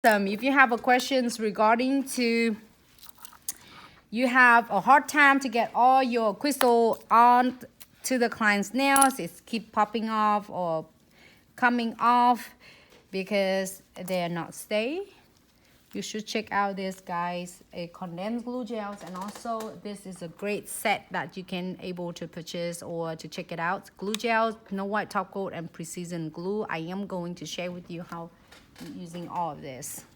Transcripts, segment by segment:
If you have a questions regarding to you have a hard time to get all your crystal on to the client's nails, it's keep popping off or coming off because they're not stay, you should check out this guys, a condensed glue gels. And also this is a great set that you can able to purchase or to check it out. Glue gels, no white top coat, and precision glue. I am going to share with you how I'm using all of this.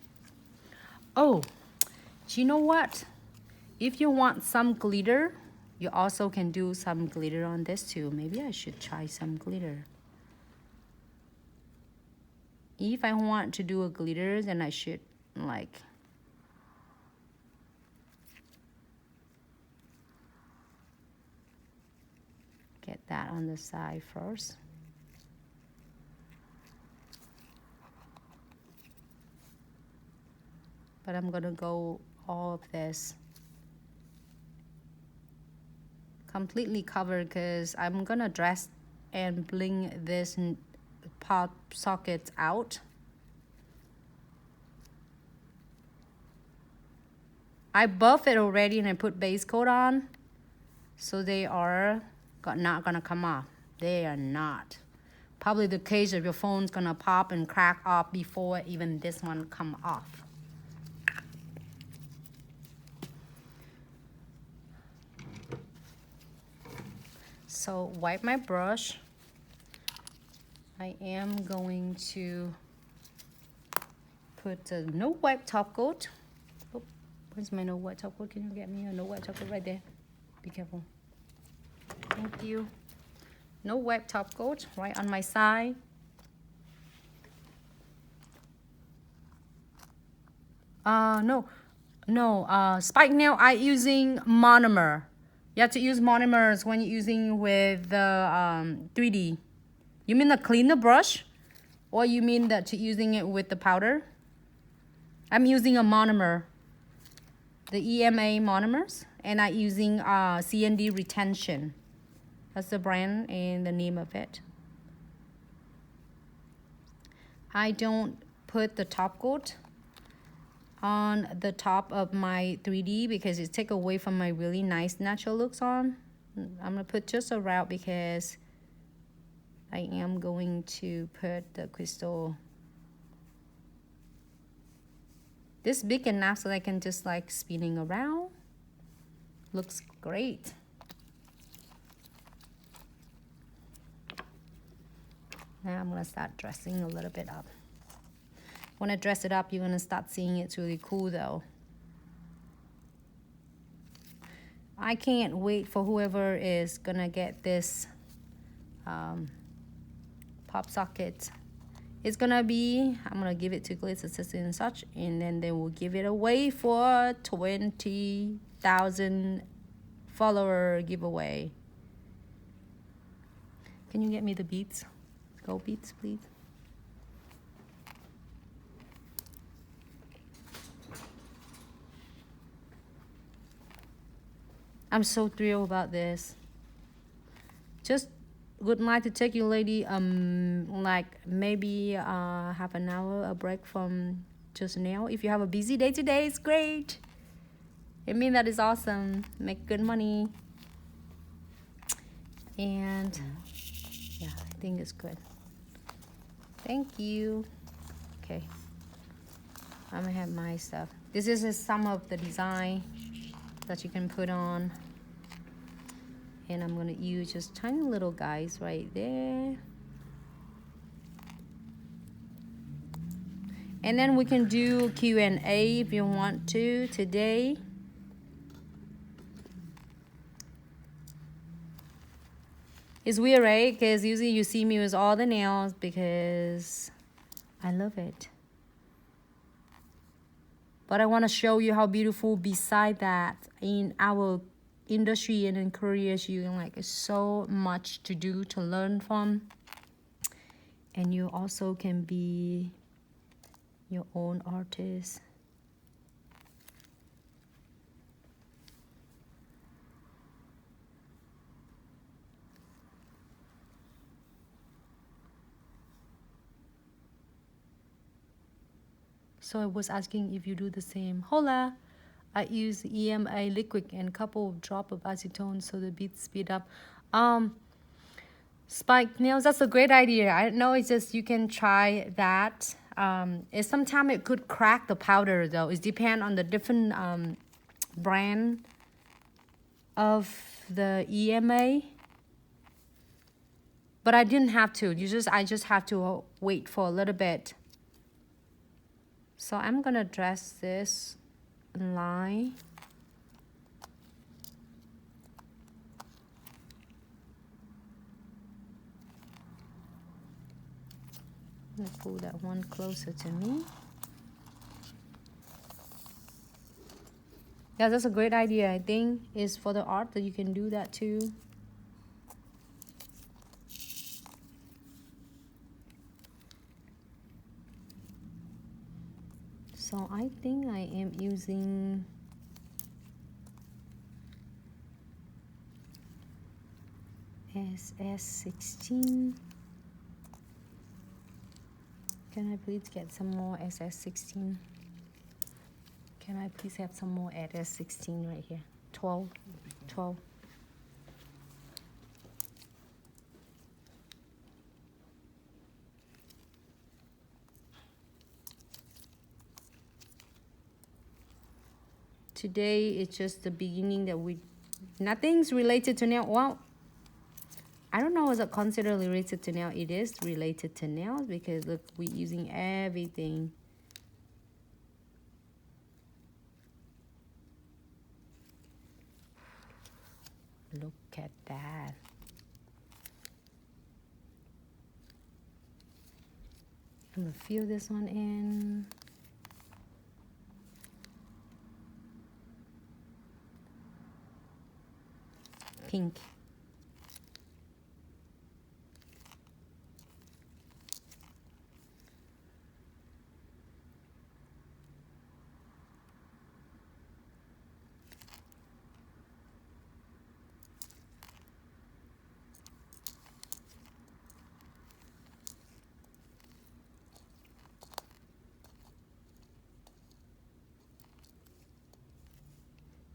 Oh, do you know what? If you want some glitter, you also can do some glitter on this too. Maybe I should try some glitter. If I want to do a glitter, then I should like get that on the side first. But I'm gonna go all of this completely covered because I'm gonna dress and bling this pop sockets out. I buff it already and I put base coat on, so they are not gonna come off. They are not. Probably the case of your phone's gonna pop and crack off before even this one come off. So wipe my brush. I am going to put a no wipe top coat. Oh, where's my no wipe top coat? Can you get me a no wipe top coat right there? Be careful. Thank you. No wipe top coat right on my side. No, spike nail I using monomer. You have to use monomers when you're using with the 3D. You mean the cleaner brush? Or you mean that to using it with the powder? I'm using a monomer. The EMA monomers. And I'm using CND retention. That's the brand and the name of it. I don't put the top coat on the top of my 3D because it take away from my really nice natural looks on. I'm gonna put just a route because I am going to put the crystal this big enough so that I can just like spinning around. Looks great. Now I'm gonna start dressing a little bit up. When I dress it up, you're gonna start seeing it's really cool though. I can't wait for whoever is gonna get this pop socket. It's gonna be, I'm gonna give it to Glitz Assistant and such, and then they will give it away for 20,000 follower giveaway. Can you get me the beads? Gold beads, please. I'm so thrilled about this. Just would like to take you lady like maybe half an hour a break from just now. If you have a busy day today, it's great. It means that is awesome. Make good money. And yeah, I think it's good. Thank you. Okay, I'm gonna have my stuff. This is some of the design that you can put on. And I'm gonna use just tiny little guys right there. And then we can do Q&A if you want to today. It's weird, right? Because usually you see me with all the nails because I love it. But I want to show you how beautiful beside that in our industry and encourage you, and like so much to do to learn from. And you also can be your own artist. So I was asking if you do the same. Hola, I use EMA liquid and couple of drop of acetone so the beads speed up. Spike nails, that's a great idea. I know, it's just you can try that. It's sometimes it could crack the powder though. It depends on the different brand of the EMA. But I didn't have to. I just have to wait for a little bit. So I'm gonna dress this line. I'm gonna pull that one closer to me. Yeah, that's a great idea. I think is for the art that you can do that too. So I think I am using SS16. Can I please get some more SS16? Can I please have some more SS16 right here? 12. Today it's just the beginning that nothing's related to nail. Well, I don't know, is it considered related to nail? It is related to nails because look, we're using everything. Look at that. I'm gonna fill this one in. Pink.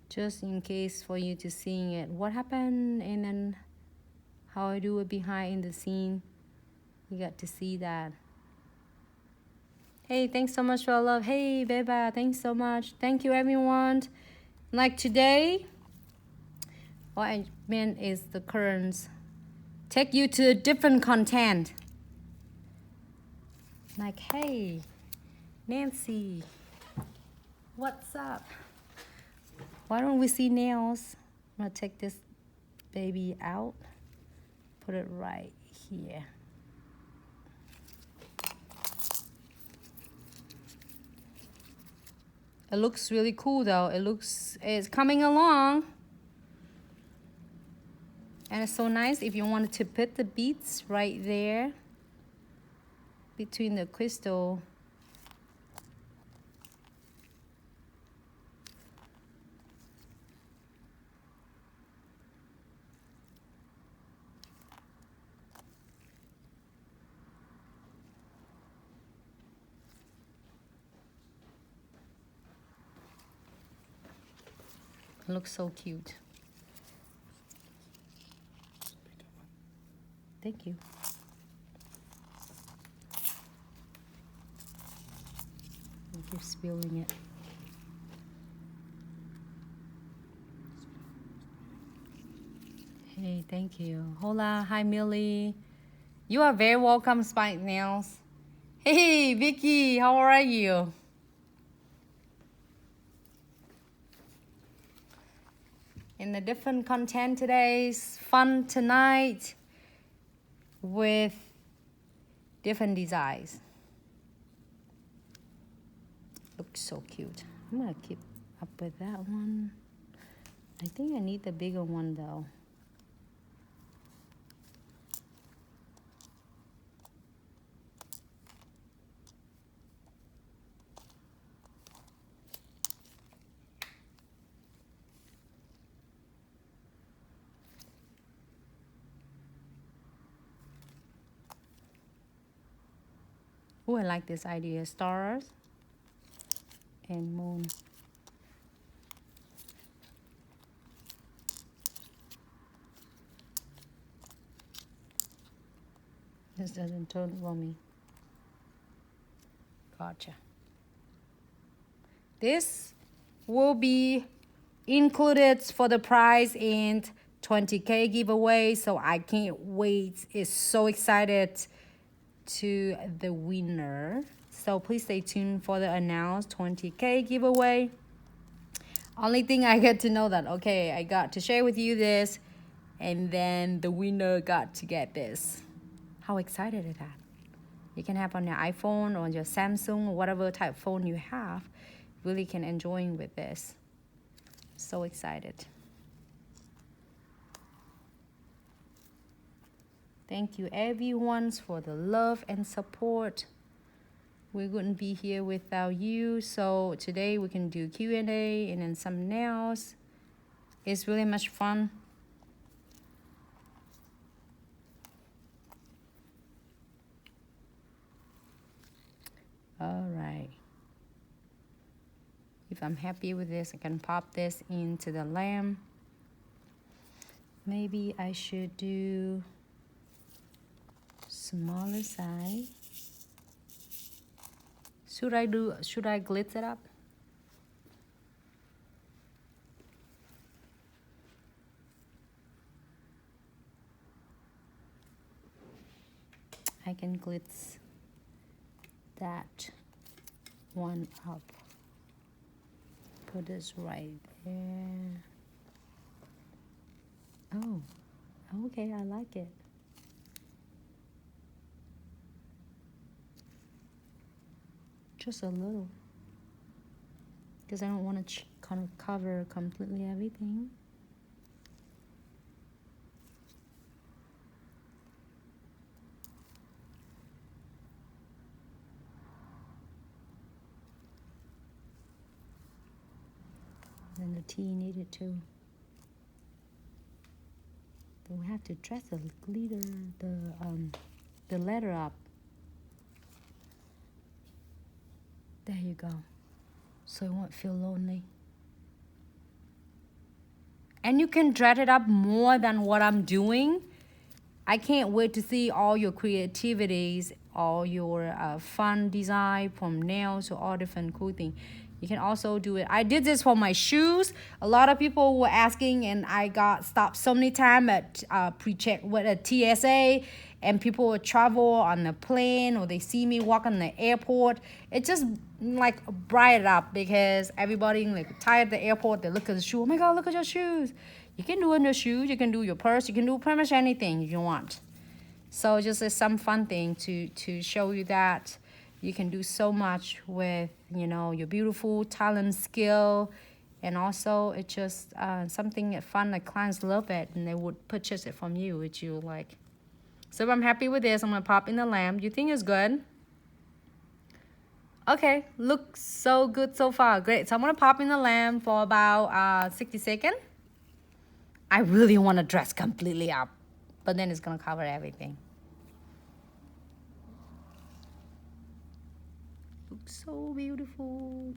Just in case for you to seeing it, what happened and then how I do it behind the scene. You got to see that. Hey, thanks so much for your love. Hey, Beba, thanks so much. Thank you, everyone. Like today, what I meant is the currents take you to a different content. Like, hey, Nancy, what's up? Why don't we see nails? I'm gonna take this baby out, put it right here. It looks really cool though. It's coming along. And it's so nice if you wanted to put the beads right there between the crystal. It looks so cute. Thank you. I keep spilling it. Hey, thank you. Hola, hi Millie. You are very welcome, Spike Nails. Hey, Vicky, how are you? In the different content today's fun tonight with different designs. Looks so cute. I'm gonna keep up with that one. I think I need the bigger one though. Oh, I like this idea. Stars. and moon. This doesn't turn for me. Gotcha. This will be included for the prize in 20K giveaway, so I can't wait. It's so excited to the winner. So please stay tuned for the announced 20K giveaway. Only thing I get to know that, okay, I got to share with you this, and then the winner got to get this. How excited is that? You can have on your iPhone or your Samsung or whatever type phone you have. Really can enjoy with this. So excited. Thank you everyone for the love and support. We wouldn't be here without you. So today we can do Q&A and then something else. It's really much fun. All right. If I'm happy with this, I can pop this into the lamp. Maybe I should do smaller size. Should I glitz it up? I can glitz that one up. Put this right there. Oh, okay, I like it. Just a little, because I don't want to kind of cover completely everything. And the tea needed too. Then we have to dress the glitter, the letter up. There you go. So it won't feel lonely. And you can dress it up more than what I'm doing. I can't wait to see all your creativities, all your fun design from nails to all different cool things. You can also do it. I did this for my shoes. A lot of people were asking, and I got stopped so many times at pre-check with a TSA, and people would travel on the plane or they see me walk on the airport. It just like bright up because everybody like tired at the airport. They look at the shoe. Oh my God, look at your shoes. You can do it in your shoes. You can do your purse. You can do pretty much anything you want. So just some fun thing to show you that you can do so much with, you know, your beautiful talent, skill, and also it's just something fun that clients love it and they would purchase it from you, which you like. So I'm happy with this. I'm gonna pop in the lamp. You think it's good? Okay, looks so good so far. Great. So I'm gonna pop in the lamp for about 60 seconds. I really want to dress completely up, but then it's gonna cover everything. Looks so beautiful.